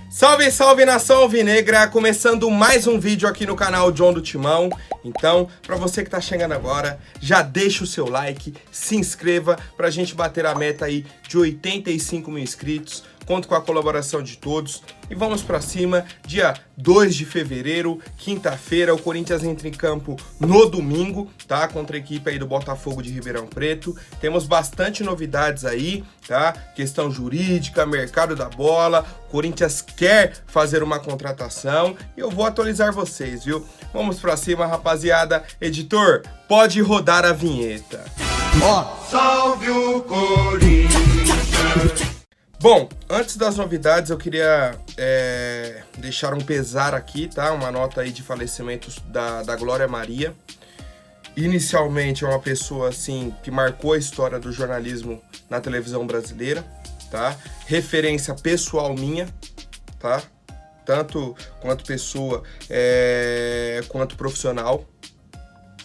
Salve, salve nação alvinegra, começando mais um vídeo aqui no canal John do Timão. Então, para você que tá chegando agora, já deixa o seu like, se inscreva pra gente bater a meta aí de 85 mil inscritos. Conto com a colaboração de todos e vamos pra cima. Dia 2 de fevereiro, quinta-feira, o Corinthians entra em campo no domingo, tá? Contra a equipe aí do Botafogo de Ribeirão Preto. Temos bastante novidades aí, tá? Questão jurídica, mercado da bola. O Corinthians quer fazer uma contratação e eu vou atualizar vocês, viu? Vamos pra cima, rapaziada. Editor, pode rodar a vinheta. Ó, Salve o Corinthians! Bom, antes das novidades eu queria deixar um pesar aqui, tá? Uma nota aí de falecimentos da Glória Maria. Inicialmente é uma pessoa assim que marcou a história do jornalismo na televisão brasileira, tá? Referência pessoal minha, tá? Tanto quanto pessoa quanto profissional,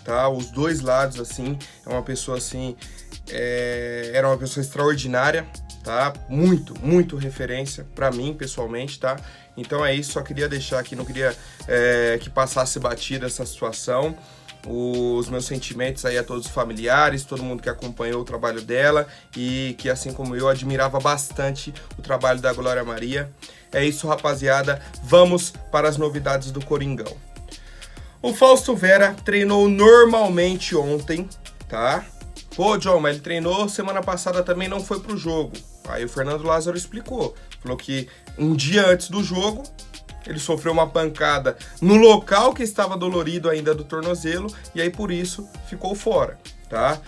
tá? Os dois lados assim, é uma pessoa assim, era uma pessoa extraordinária. Tá? Muito referência pra mim, pessoalmente, tá? Então é isso, só queria deixar aqui, não queria que passasse batida essa situação. Os meus sentimentos aí a todos os familiares, todo mundo que acompanhou o trabalho dela e que, assim como eu, admirava bastante o trabalho da Glória Maria. É isso, rapaziada. Vamos para as novidades do Coringão. O Fausto Vera treinou normalmente ontem, tá? Pô, John, mas ele treinou semana passada também, não foi pro jogo. Aí o Fernando Lázaro explicou. Falou que um dia antes do jogo, ele sofreu uma pancada no local que estava dolorido ainda do tornozelo, e aí por isso ficou fora, tá?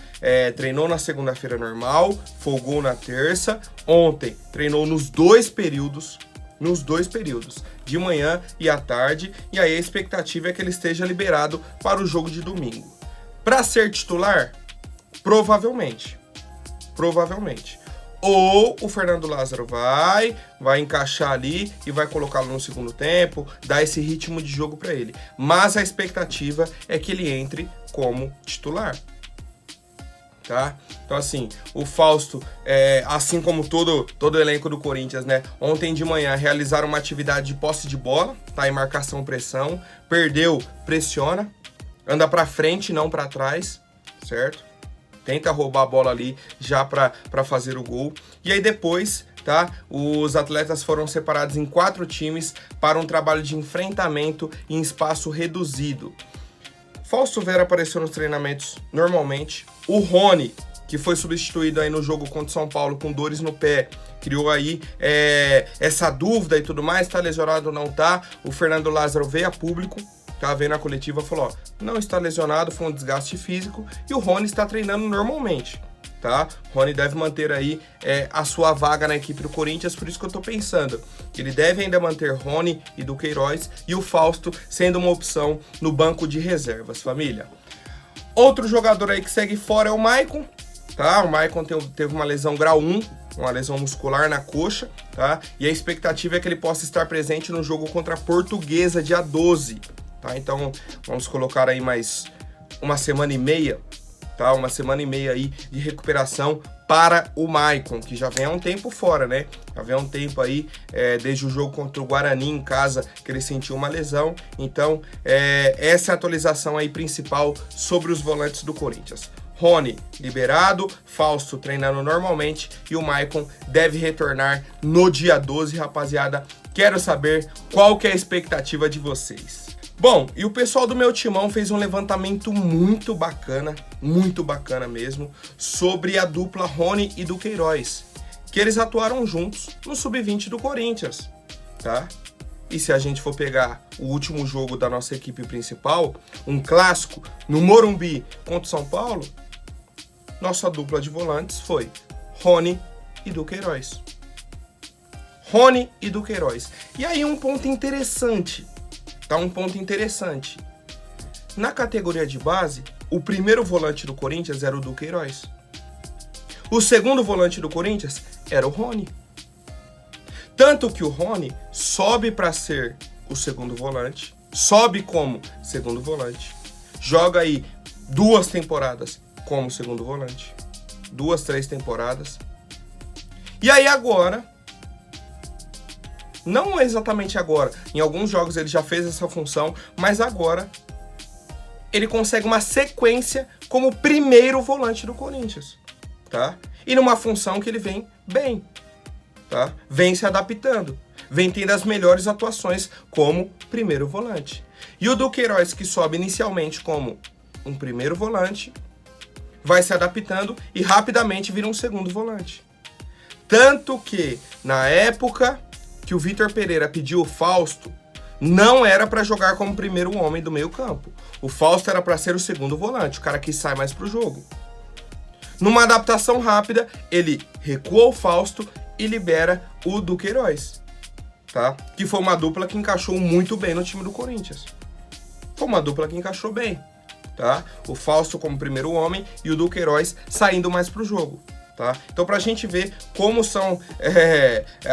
Treinou na segunda-feira normal, folgou na terça. Ontem treinou nos dois períodos, de manhã e à tarde, e aí a expectativa é que ele esteja liberado para o jogo de domingo. Para ser titular, provavelmente. Ou o Fernando Lázaro vai encaixar ali e vai colocá-lo no segundo tempo, dar esse ritmo de jogo para ele. Mas a expectativa é que ele entre como titular, tá? Então assim, o Fausto, assim como todo o elenco do Corinthians, né? Ontem de manhã realizaram uma atividade de posse de bola, tá? Em marcação, pressão, perdeu, pressiona, anda para frente, não para trás, certo? Tenta roubar a bola ali já para fazer o gol. E aí depois, tá? Os atletas foram separados em 4 times para um trabalho de enfrentamento em espaço reduzido. Fausto Vera apareceu nos treinamentos normalmente. O Rony, que foi substituído aí no jogo contra o São Paulo com dores no pé, criou aí essa dúvida e tudo mais, tá lesionado ou não tá. O Fernando Lázaro veio a público, tá vendo a coletiva, falou, ó, não está lesionado, foi um desgaste físico, e o Rony está treinando normalmente, tá? O Rony deve manter aí a sua vaga na equipe do Corinthians, por isso que eu tô pensando, que ele deve ainda manter Rony e Duqueiroz, e o Fausto sendo uma opção no banco de reservas, família. Outro jogador aí que segue fora é o Maicon, tá? O Maicon teve uma lesão grau 1, uma lesão muscular na coxa, tá? E a expectativa é que ele possa estar presente no jogo contra a Portuguesa, dia 12, tá? Então, vamos colocar aí mais uma semana e meia, tá? Uma semana e meia aí de recuperação para o Maicon, que já vem há um tempo fora, né? Já vem há um tempo aí, desde o jogo contra o Guarani em casa, que ele sentiu uma lesão. Então, essa é a atualização aí principal sobre os volantes do Corinthians. Rony liberado, Fausto treinando normalmente e o Maicon deve retornar no dia 12, rapaziada. Quero saber qual que é a expectativa de vocês. Bom, e o pessoal do meu timão fez um levantamento muito bacana mesmo, sobre a dupla Rony e Duqueiroz, que eles atuaram juntos no Sub-20 do Corinthians, tá? E se a gente for pegar o último jogo da nossa equipe principal, um clássico no Morumbi contra o São Paulo, nossa dupla de volantes foi Rony e Duqueiroz. Rony e Duqueiroz. E aí um ponto interessante. Tá, um ponto interessante. Na categoria de base, o primeiro volante do Corinthians era o Duqueiroz. O segundo volante do Corinthians era o Rony. Tanto que o Rony sobe para ser o segundo volante, sobe como segundo volante, joga aí 2 temporadas como segundo volante, 2, 3 temporadas. E aí agora, Não exatamente agora. Em alguns jogos ele já fez essa função, mas agora ele consegue uma sequência como primeiro volante do Corinthians, tá? E numa função que ele vem bem, tá? Vem se adaptando, vem tendo as melhores atuações como primeiro volante. E o Duqueiroz, que sobe inicialmente como um primeiro volante, vai se adaptando e rapidamente vira um segundo volante. Tanto que, na época que o Vitor Pereira pediu o Fausto, não era para jogar como primeiro homem do meio campo. O Fausto era para ser o segundo volante, o cara que sai mais pro jogo. Numa adaptação rápida, ele recua o Fausto e libera o Duqueiroz, tá? Que foi uma dupla que encaixou muito bem no time do Corinthians. Foi uma dupla que encaixou bem, tá? O Fausto como primeiro homem e o Duqueiroz saindo mais pro jogo, tá? Então, pra gente ver como são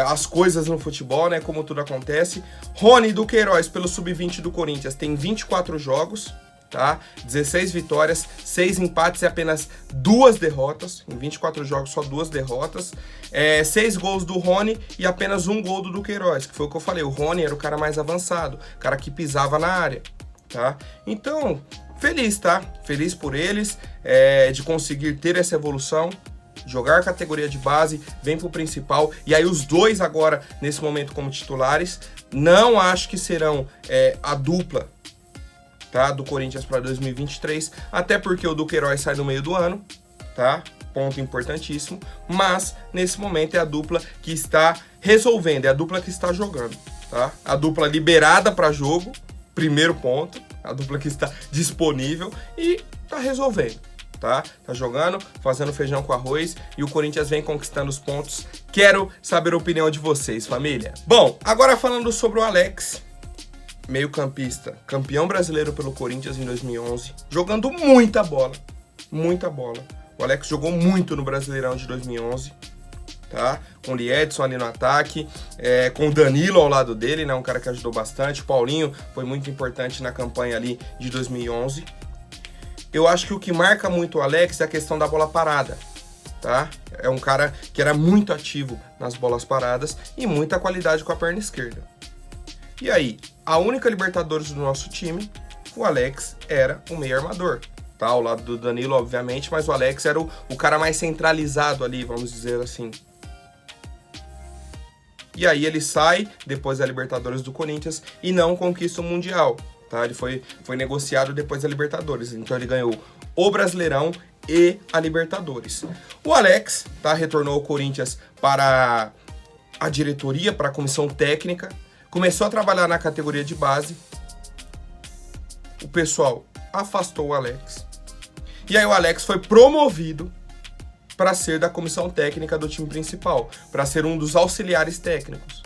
as coisas no futebol, né? Como tudo acontece. Rony Duqueiroz, pelo Sub-20 do Corinthians, tem 24 jogos, tá? 16 vitórias, 6 empates e apenas 2 derrotas. Em 24 jogos, só 2 derrotas. 6 gols do Rony e apenas 1 gol do Duqueiroz, que foi o que eu falei. O Rony era o cara mais avançado, o cara que pisava na área, tá? Então, feliz, tá? Feliz por eles, de conseguir ter essa evolução, jogar categoria de base, vem pro principal, e aí os dois agora, nesse momento, como titulares. Não acho que serão a dupla, tá, do Corinthians para 2023, até porque o Duqueiroz sai no meio do ano, tá? Ponto importantíssimo, mas nesse momento é a dupla que está resolvendo, é a dupla que está jogando, tá? A dupla liberada para jogo, primeiro ponto, a dupla que está disponível e tá resolvendo, tá? Tá jogando, fazendo feijão com arroz e o Corinthians vem conquistando os pontos. Quero saber a opinião de vocês, família. Bom, agora falando sobre o Alex, meio-campista, campeão brasileiro pelo Corinthians em 2011, jogando muita bola, muita bola. O Alex jogou muito no Brasileirão de 2011, tá? Com o Liedson ali no ataque, com o Danilo ao lado dele, né? Um cara que ajudou bastante. O Paulinho foi muito importante na campanha ali de 2011. Eu acho que o que marca muito o Alex é a questão da bola parada, tá? É um cara que era muito ativo nas bolas paradas e muita qualidade com a perna esquerda. E aí, a única Libertadores do nosso time, o Alex era o meio armador, tá? Ao lado do Danilo, obviamente, mas o Alex era o cara mais centralizado ali, vamos dizer assim. E aí ele sai, depois da Libertadores do Corinthians, e não conquista o Mundial, tá? Ele foi negociado depois da Libertadores, então ele ganhou o Brasileirão e a Libertadores. O Alex, tá? Retornou ao Corinthians para a diretoria, para a comissão técnica, começou a trabalhar na categoria de base. O pessoal afastou o Alex. E aí o Alex foi promovido para ser da comissão técnica do time principal, para ser um dos auxiliares técnicos.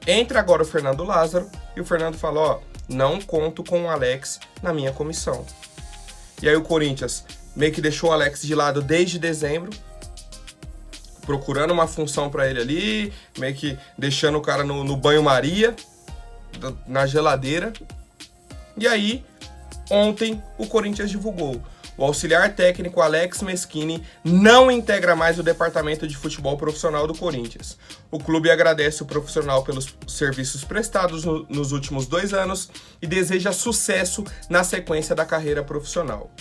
Entra agora o Fernando Lázaro e o Fernando fala, ó, não conto com o Alex na minha comissão. E aí o Corinthians meio que deixou o Alex de lado desde dezembro, procurando uma função para ele ali, meio que deixando o cara no banho-maria, na geladeira. E aí, ontem, o Corinthians divulgou. O auxiliar técnico Alex Meschini não integra mais o departamento de futebol profissional do Corinthians. O clube agradece o profissional pelos serviços prestados nos últimos 2 anos e deseja sucesso na sequência da carreira profissional.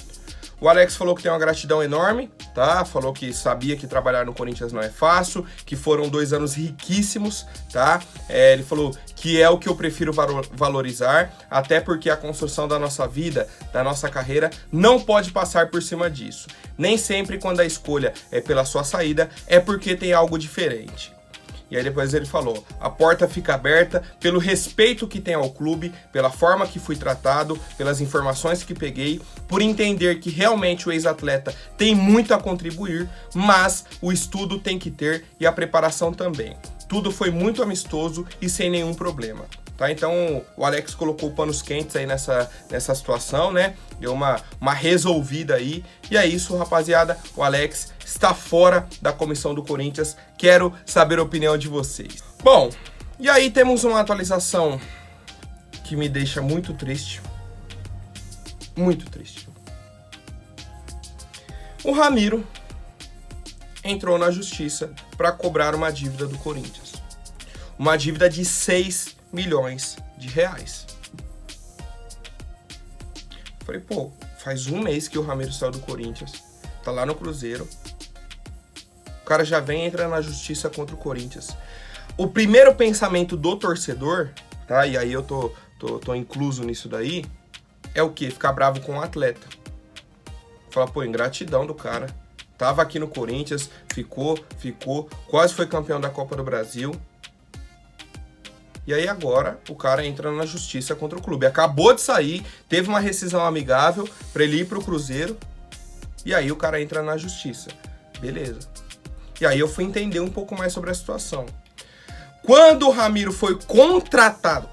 O Alex falou que tem uma gratidão enorme, tá? Falou que sabia que trabalhar no Corinthians não é fácil, que foram 2 anos riquíssimos, tá? Ele falou que é o que eu prefiro valorizar, até porque a construção da nossa vida, da nossa carreira, não pode passar por cima disso. Nem sempre quando a escolha é pela sua saída, é porque tem algo diferente. E aí depois ele falou, a porta fica aberta pelo respeito que tem ao clube, pela forma que fui tratado, pelas informações que peguei, por entender que realmente o ex-atleta tem muito a contribuir, mas o estudo tem que ter e a preparação também. Tudo foi muito amistoso e sem nenhum problema. Tá? Então o Alex colocou panos quentes aí nessa situação, né? Deu uma resolvida aí. E é isso, rapaziada. O Alex está fora da comissão do Corinthians. Quero saber a opinião de vocês. Bom, e aí temos uma atualização que me deixa muito triste. Muito triste. O Ramiro entrou na justiça para cobrar uma dívida do Corinthians. uma dívida de 6 milhões de reais. Falei, pô, faz um mês que o Ramiro saiu do Corinthians, tá lá no Cruzeiro. O cara já vem e entra na justiça contra o Corinthians. O primeiro pensamento do torcedor, tá? E aí eu tô incluso nisso daí, é o quê? Ficar bravo com o atleta. Falar, pô, ingratidão do cara. Tava aqui no Corinthians, ficou, quase foi campeão da Copa do Brasil. E aí agora o cara entra na justiça contra o clube. Acabou de sair, teve uma rescisão amigável pra ele ir pro Cruzeiro. E aí o cara entra na justiça. Beleza. E aí eu fui entender um pouco mais sobre a situação. Quando o Ramiro foi contratado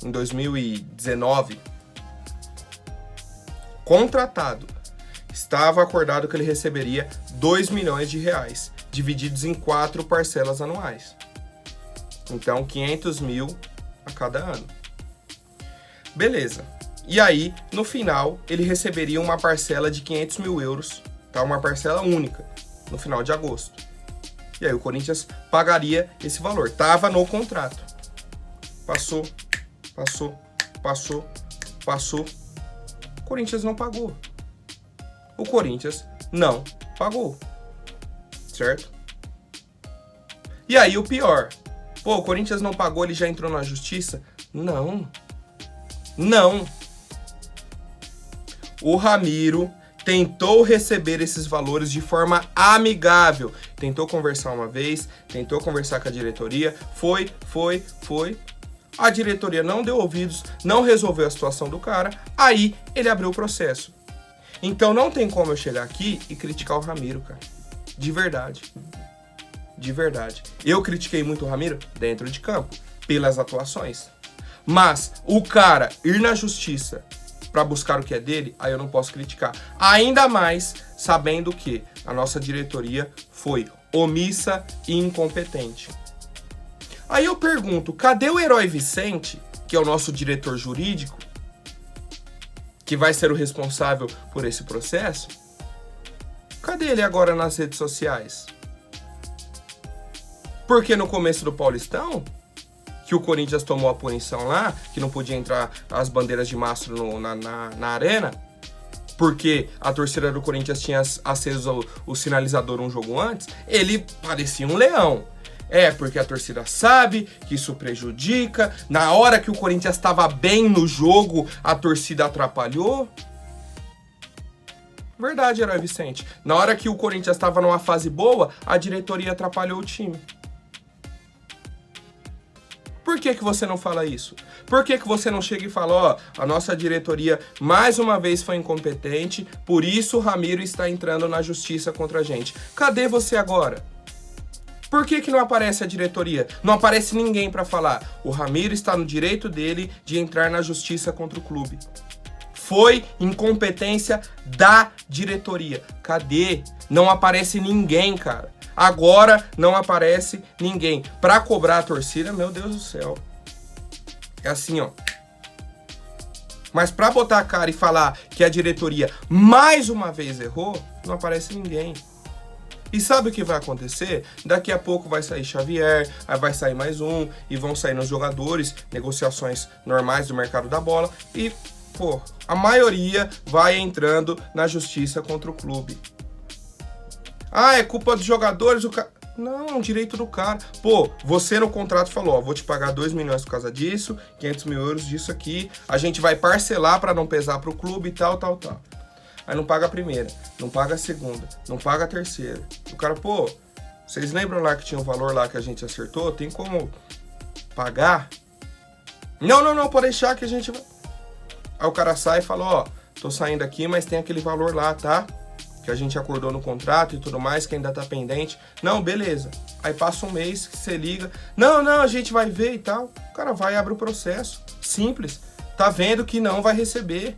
em 2019, estava acordado que ele receberia 2 milhões de reais, divididos em 4 parcelas anuais. Então, 500 mil a cada ano. Beleza. E aí, no final, ele receberia uma parcela de 500 mil euros, tá? Uma parcela única, no final de agosto. E aí o Corinthians pagaria esse valor. Tava no contrato. Passou. O Corinthians não pagou. Certo? E aí o pior. Pô, o Corinthians não pagou, ele já entrou na justiça? Não. O Ramiro tentou receber esses valores de forma amigável. Tentou conversar uma vez, tentou conversar com a diretoria, foi. A diretoria não deu ouvidos, não resolveu a situação do cara, aí ele abriu o processo. Então não tem como eu chegar aqui e criticar o Ramiro, cara. De verdade. Eu critiquei muito o Ramiro dentro de campo, pelas atuações. Mas o cara ir na justiça para buscar o que é dele, aí eu não posso criticar. Ainda mais sabendo que a nossa diretoria foi omissa e incompetente. Aí eu pergunto, cadê o Herói Vicente, que é o nosso diretor jurídico, que vai ser o responsável por esse processo? Cadê ele agora nas redes sociais? Porque no começo do Paulistão, que o Corinthians tomou a punição lá, que não podia entrar as bandeiras de mastro na arena, porque a torcida do Corinthians tinha aceso o sinalizador um jogo antes, ele parecia um leão. Porque a torcida sabe que isso prejudica. Na hora que o Corinthians estava bem no jogo, a torcida atrapalhou. Verdade, Herói Vicente. Na hora que o Corinthians estava numa fase boa, a diretoria atrapalhou o time. Por que você não fala isso? Por que você não chega e fala, a nossa diretoria mais uma vez foi incompetente, por isso o Ramiro está entrando na justiça contra a gente. Cadê você agora? Por que não aparece a diretoria? Não aparece ninguém para falar. O Ramiro está no direito dele de entrar na justiça contra o clube. Foi incompetência da diretoria. Cadê? Não aparece ninguém, cara. Agora não aparece ninguém. Pra cobrar a torcida, meu Deus do céu. É assim, Mas pra botar a cara e falar que a diretoria mais uma vez errou, não aparece ninguém. E sabe o que vai acontecer? Daqui a pouco vai sair Xavier, aí vai sair mais um, e vão sair nos jogadores, negociações normais do mercado da bola, e, a maioria vai entrando na justiça contra o clube. É culpa dos jogadores, Não, direito do cara. Você no contrato falou, vou te pagar 2 milhões por causa disso, 500 mil euros disso aqui, a gente vai parcelar para não pesar pro clube e tal. Aí não paga a primeira, não paga a segunda, não paga a terceira. O cara, vocês lembram lá que tinha um valor lá que a gente acertou? Tem como pagar? Não, pode deixar que a gente vai. Aí o cara sai e fala, tô saindo aqui, mas tem aquele valor lá, tá? Que a gente acordou no contrato e tudo mais, que ainda tá pendente. Não, beleza. Aí passa um mês, que você liga. Não, a gente vai ver e tal. O cara vai e abre o processo. Simples. Tá vendo que não vai receber.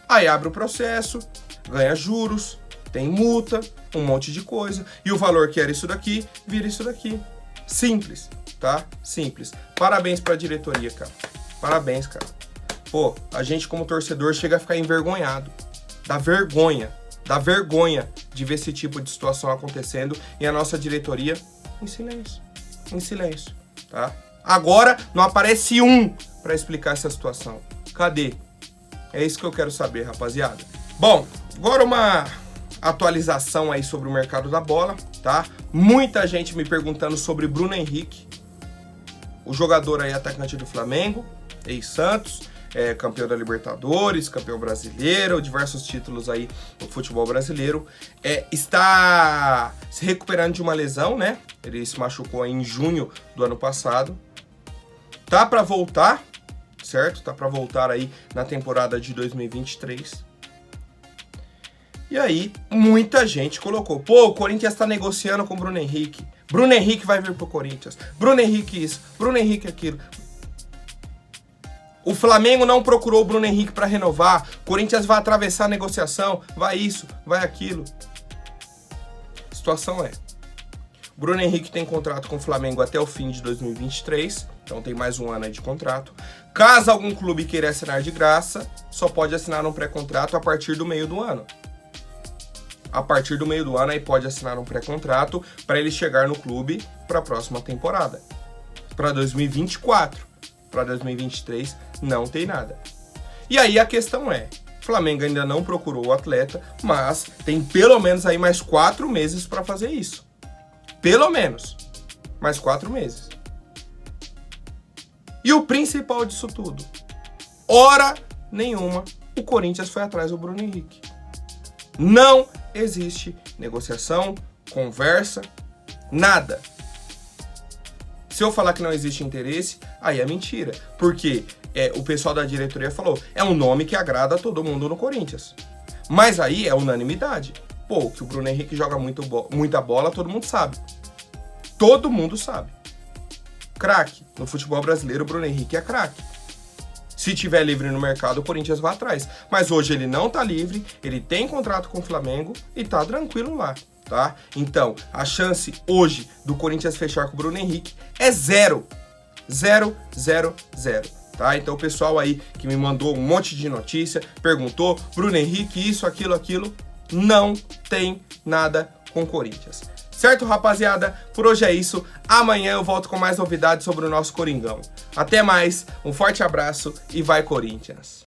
Aí abre o processo, ganha juros, tem multa, um monte de coisa. E o valor que era isso daqui, vira isso daqui. Simples, tá? Simples. Parabéns pra diretoria, cara. Parabéns, cara. A gente como torcedor chega a ficar envergonhado. Dá vergonha de ver esse tipo de situação acontecendo e a nossa diretoria em silêncio. tá? Agora não aparece um para explicar essa situação. Cadê? É isso que eu quero saber, rapaziada. Bom, agora uma atualização aí sobre o mercado da bola, tá? Muita gente me perguntando sobre Bruno Henrique, o jogador aí atacante do Flamengo, ex-Santos, campeão da Libertadores, campeão brasileiro, diversos títulos aí no futebol brasileiro, está se recuperando de uma lesão, né? Ele se machucou aí em junho do ano passado. Tá para voltar, certo? Tá para voltar aí na temporada de 2023. E aí, muita gente colocou, pô, o Corinthians tá negociando com o Bruno Henrique. Bruno Henrique vai vir pro Corinthians. Bruno Henrique isso, Bruno Henrique aquilo. O Flamengo não procurou o Bruno Henrique para renovar. O Corinthians vai atravessar a negociação, vai isso, vai aquilo. A situação é: o Bruno Henrique tem contrato com o Flamengo até o fim de 2023, então tem mais um ano aí de contrato. Caso algum clube queira assinar de graça, só pode assinar um pré-contrato a partir do meio do ano. A partir do meio do ano aí pode assinar um pré-contrato para ele chegar no clube para a próxima temporada. Para 2024, para 2023 não tem nada. E aí a questão é, o Flamengo ainda não procurou o atleta, mas tem pelo menos aí mais 4 meses para fazer isso. Pelo menos mais 4 meses. E o principal disso tudo, hora nenhuma o Corinthians foi atrás do Bruno Henrique. Não existe negociação, conversa, nada. Se eu falar que não existe interesse, aí é mentira. Porque o pessoal da diretoria falou, é um nome que agrada a todo mundo no Corinthians. Mas aí é unanimidade. Pô, que o Bruno Henrique joga muita bola, todo mundo sabe. Todo mundo sabe. Craque. No futebol brasileiro, o Bruno Henrique é craque. Se tiver livre no mercado, o Corinthians vai atrás. Mas hoje ele não tá livre, ele tem contrato com o Flamengo e tá tranquilo lá, tá? Então, a chance hoje do Corinthians fechar com o Bruno Henrique é 0. 0, 0, 0. Tá? Então o pessoal aí que me mandou um monte de notícia, perguntou, Bruno Henrique, isso, aquilo, não tem nada com o Corinthians. Certo, rapaziada? Por hoje é isso. Amanhã eu volto com mais novidades sobre o nosso Coringão. Até mais, um forte abraço e vai Corinthians!